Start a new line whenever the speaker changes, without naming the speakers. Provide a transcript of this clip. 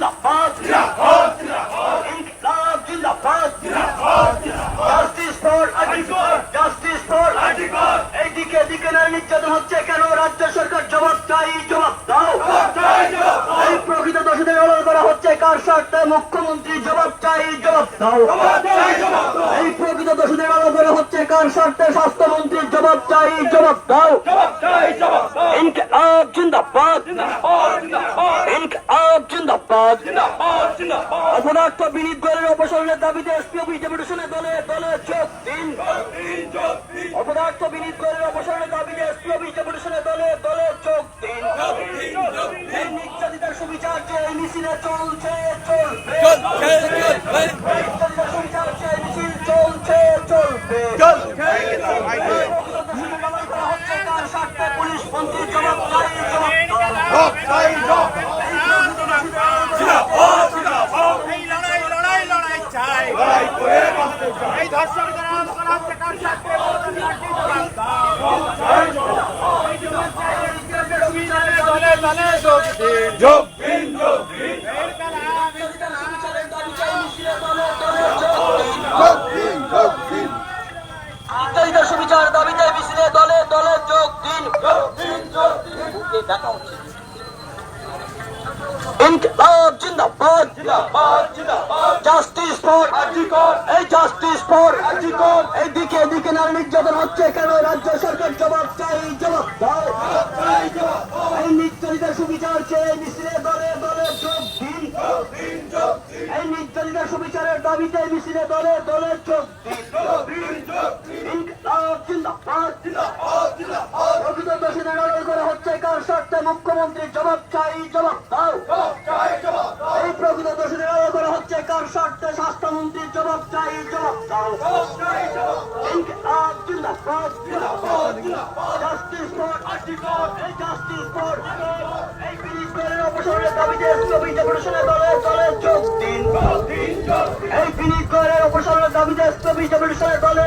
জিন্দাবাদ ইনকিলাব জিন্দাবাদ justice for article justice for article এইদিকে এদিকে নির্যাতন হচ্ছে কেন রাজ্য সরকার জবাব চাই জবাব দাও এই প্রকৃত দোষীদের আড়াল করা হচ্ছে কার স্বার্থে মুখ্যমন্ত্রী জবাব চাই জবাব দাও এই প্রকৃত দোষীদের আড়াল করা হচ্ছে কার স্বার্থে স্বাস্থ্যমন্ত্রীর জবাব চাই জবাব দাও ইনকিলাব জিন্দাবাদ ইনকিলাব জিন্দাবাদ অপরাধ বিনীত গোয়েলের অপসারণের দাবিতে এসপি অফিস ডেপুটেশনে দলে দলে যোগ দিন অপরাধ বিনীত গোয়েলের অপসারণের দাবিতে এসপি অফিস ডেপুটেশনে দলে দলে যোগ দিন এই নির্যাতিতার সুবিচার যে এই মিছিলে চলছে চলবে নির্যাতিতার সুবিচার যে এই মিছিল চলছে চলবে হচ্ছে কার স্বার্থে পুলিশ মন্ত্রী জবাব চাই জবাব
এই ধর্ষকদের আড়াল করা হচ্ছে কার স্বার্থে দলে দলে যোগ দিন
সুবিচার দাবিতে মিছিলে দলে দলে যোগ দিন দেখা হচ্ছে ইনকিলাব জিন্দাবাদ জাস্টিস ফর আর্টিকল এই জাস্টিস ফর আর্টিকল এইদিকে এদিকে নারী নির্যাতন হচ্ছে কেন রাজ্য সরকার জবাব চাই জবাব দাও এই নির্যাতিতার সুবিচার চেয়ে মিছিলে দলে দলে যোগ দিন এই নির্যাতিতার সুবিচারের দাবিতে মিছিলে দলে দলে যোগ দিন ইনকিলাব জিন্দাবাদ প্রকৃত দোষীদের আড়াল করা হচ্ছে কার স্বার্থে মুখ্যমন্ত্রী জবাব চাই জবাব দাও এই প্রকৃত দোষীদের আড়াল করা হচ্ছে কার স্বার্থে স্বাস্থ্যমন্ত্রীর জবাব চাই জবাব দাও ইনকিলাব জিন্দাবাদ জাস্টিস ফর আর্টিকল এই জাস্টিস ফর এই বিনীত গোয়েলের অপসারণের দাবিতে এসপি অফিস ডেপুটেশনে দলে দলে যোগ দিন এই বিনীত গোয়েলের অপসারণের দাবিতে এসপি অফিস ডেপুটেশনে দলে